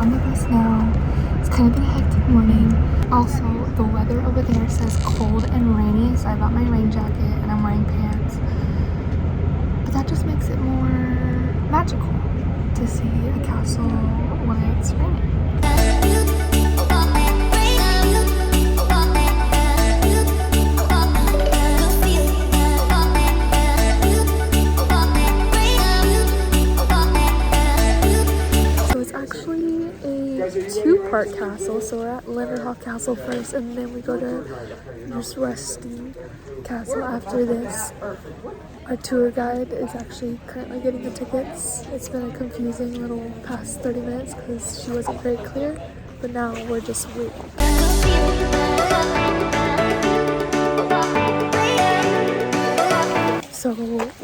on the bus now. It's kind of been a hectic morning. Also, the weather over there says cold and rainy, so I bought my rain jacket and I'm wearing pants. But that just makes it more magical to see a castle when it's raining. Two-part castle, so we're at Linderhof Castle first, and then we go to Neuschwanstein Castle after this. Our tour guide is actually currently getting the tickets. It's been a confusing little past 30 minutes because she wasn't very clear, but now we're just waiting. So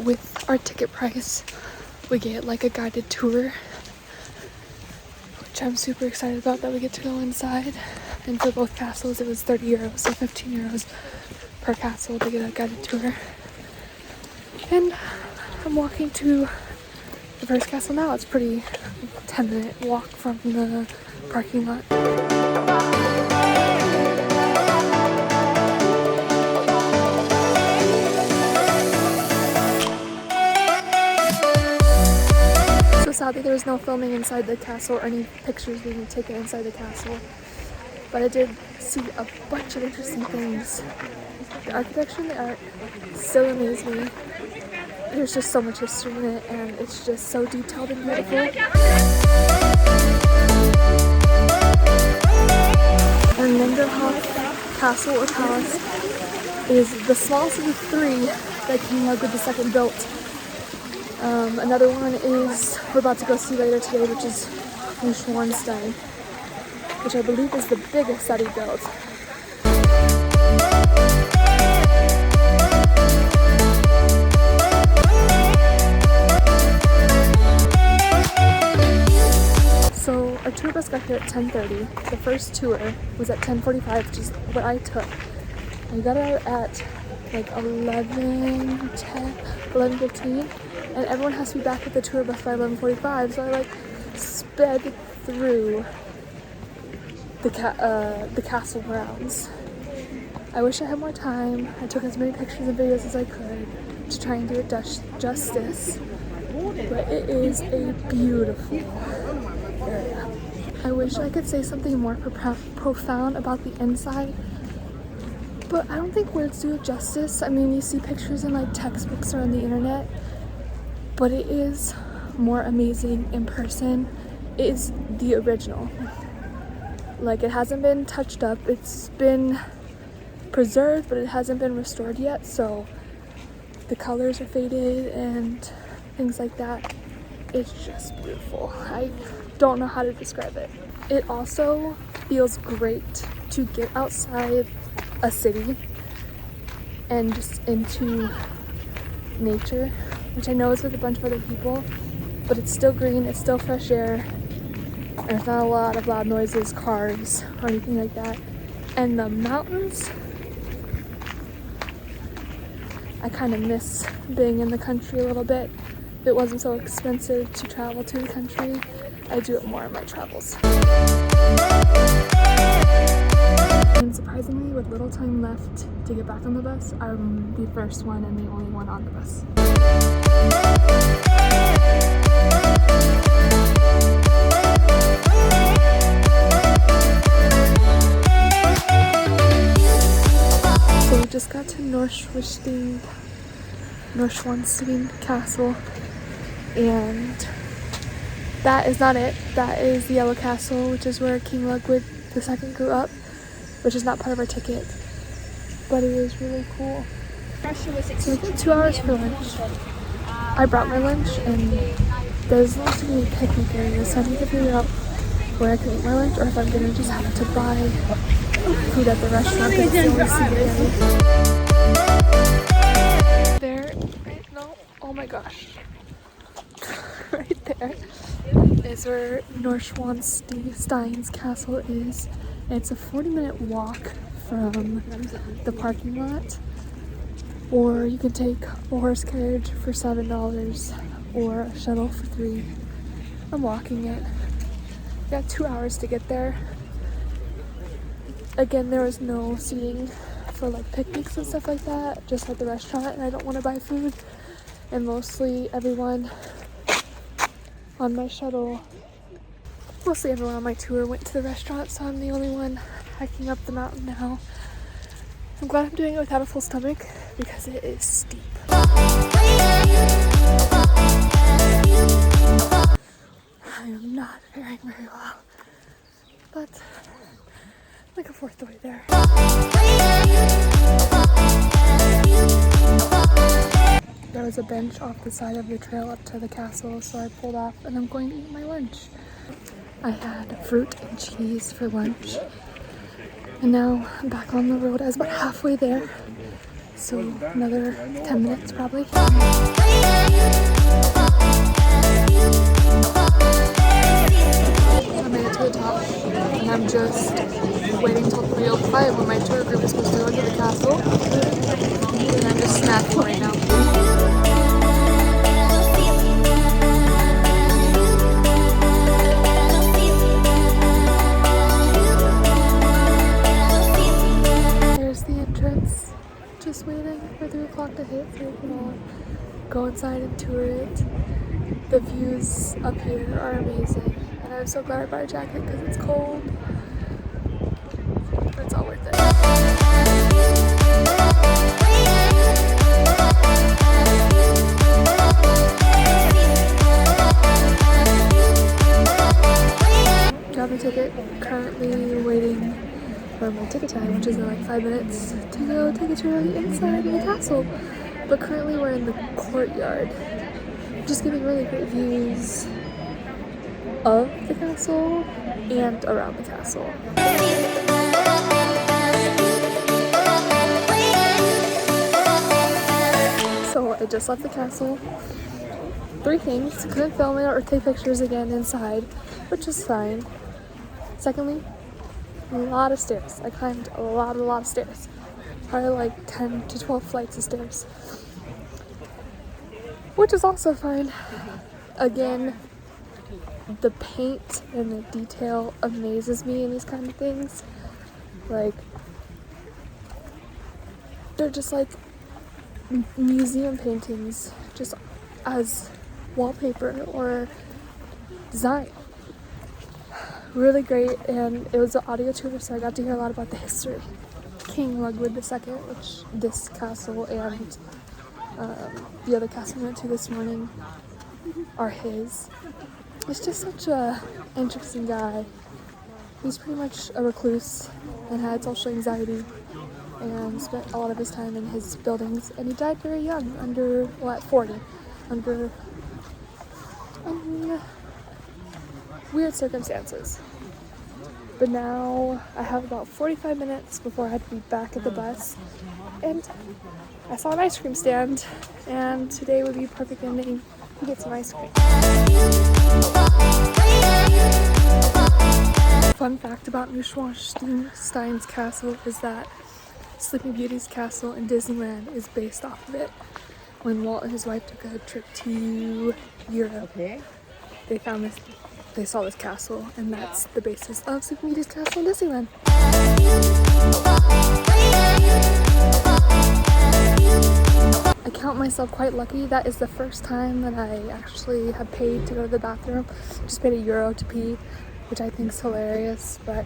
with our ticket price, we get like a guided tour, which I'm super excited about, that we get to go inside. And for both castles it was 30 euros, so 15 euros per castle to get a guided tour. And I'm walking to the first castle now. It's pretty 10-minute walk from the parking lot. Sadly, there was no filming inside the castle or any pictures being taken inside the castle, but I did see a bunch of interesting things. The architecture and the art still amaze me. There's just so much history in it, and it's just so detailed and beautiful. And Linderhof Castle or Palace is the smallest of the three that King Ludwig II built. Another one is we're about to go see later today, which is Neuschwanstein, which I believe is the biggest that he built. So our tour bus got here at 10:30. The first tour was at 10:45, which is what I took. We got out at like 11:15, and everyone has to be back at the tour bus by 11:45, so I like sped through the castle grounds. I wish I had more time. I took as many pictures and videos as I could to try and do it justice, but it is a beautiful area. I wish I could say something more profound about the inside, but I don't think words do it justice. I mean, you see pictures in like textbooks or on the internet, but it is more amazing in person. It is the original. Like, it hasn't been touched up. It's been preserved, but it hasn't been restored yet, so the colors are faded and things like that. It's just beautiful. I don't know how to describe it. It also feels great to get outside a city and just into nature, which I know is with a bunch of other people, but it's still green, it's still fresh air, and there's not a lot of loud noises, cars, or anything like that. And the mountains, I kind of miss being in the country a little bit. If it wasn't so expensive to travel to the country, I'd do it more in my travels. And surprisingly, with little time left to get back on the bus, I'm the first one and the only one on the bus. So we just got to Neuschwanstein Castle, and that is not it. That is the Yellow Castle, which is where King Ludwig II grew up, which is not part of our ticket, but it is really cool. So we got 2 hours for lunch. I brought my lunch, and there's not too many picnic areas, so I need to figure out where I can eat my lunch, or if I'm gonna just have to buy food at the restaurant because it's the only seating area. There, right? No, oh my gosh. Right there is where Neuschwanstein's castle is. It's a 40-minute walk from the parking lot, or you can take a horse carriage for $7 or a shuttle for $3. I'm walking it. We got 2 hours to get there. Again, there was no seating for like picnics and stuff like that, just at the restaurant, and I don't want to buy food. And mostly everyone on my shuttle, mostly everyone on my tour went to the restaurant, so I'm the only one hiking up the mountain now. I'm glad I'm doing it without a full stomach because it is steep. I am not faring very well, but like a fourth of the way there. There was a bench off the side of the trail up to the castle, so I pulled off and I'm going to eat my lunch. I had fruit and cheese for lunch, and now I'm back on the road. I was about halfway there, so another 10 minutes probably. I made it to the top, and I'm just waiting till 3:05 when my tour group is supposed to go to the castle, and I'm just snacking right now. There's the entrance, just waiting for 3 o'clock to hit so we can all go inside and tour it. The views up here are amazing, and I'm so glad I brought a jacket because it's cold, but it's all worth it. Got my ticket, currently waiting for my ticket time, which is in like 5 minutes, to go take a tour inside the castle. But currently we're in the courtyard, just getting really great views of the castle and around the castle. So I just left the castle. 3 things: couldn't film it or take pictures again inside, which is fine. Secondly, a lot of stairs. I climbed a lot of stairs. Probably like 10 to 12 flights of stairs, which is also fine. Again, the paint and the detail amazes me in these kind of things. Like, they're just like museum paintings, just as wallpaper or design. Really great, and it was an audio tour, so I got to hear a lot about the history. King Ludwig II, which this castle and the other castle we went to this morning are his. He's just such a interesting guy. He's pretty much a recluse and had social anxiety and spent a lot of his time in his buildings, and he died very young, at 40, under weird circumstances. But now I have about 45 minutes before I have to be back at the bus, and I saw an ice cream stand, and today would be a perfect ending to get some ice cream. Fun fact about Neuschwanstein's castle is that Sleeping Beauty's castle in Disneyland is based off of it. When Walt and his wife took a trip to Europe, they saw this castle, and that's the basis of Sleeping Beauty's castle in Disneyland. I count myself quite lucky. That is the first time that I actually have paid to go to the bathroom. Just paid €1 to pee, which I think is hilarious, but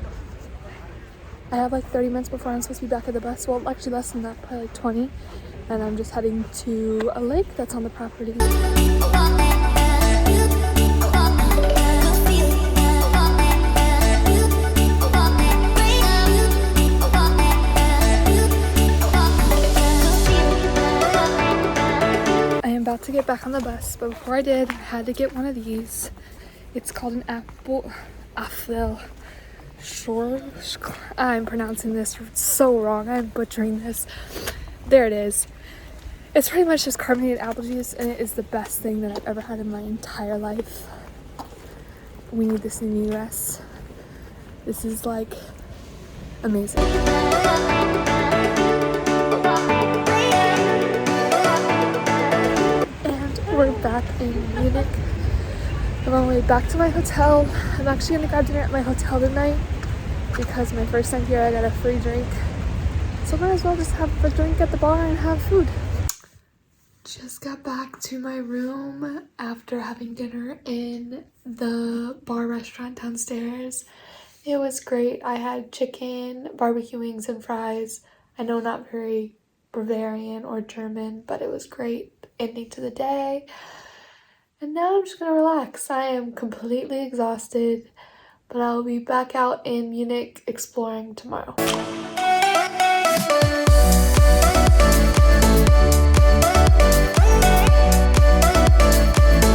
I have like 30 minutes before I'm supposed to be back at the bus. Well, actually less than that, probably like 20. And I'm just heading to a lake that's on the property. I am about to get back on the bus, but before I did, I had to get one of these. It's called an apfel. I'm pronouncing this so wrong. I'm butchering this. There it is. It's pretty much just carbonated apple juice, and it is the best thing that I've ever had in my entire life. We need this in the US. This is like amazing. And we're back in Munich. I'm on my way back to my hotel. I'm actually gonna grab dinner at my hotel tonight because my first time here I got a free drink. So might as well just have a drink at the bar and have food. Just got back to my room after having dinner in the bar restaurant downstairs. It was great. I had chicken, barbecue wings, and fries. I know, not very Bavarian or German, but it was great ending to the day. And now I'm just gonna relax. I am completely exhausted, but I'll be back out in Munich exploring tomorrow.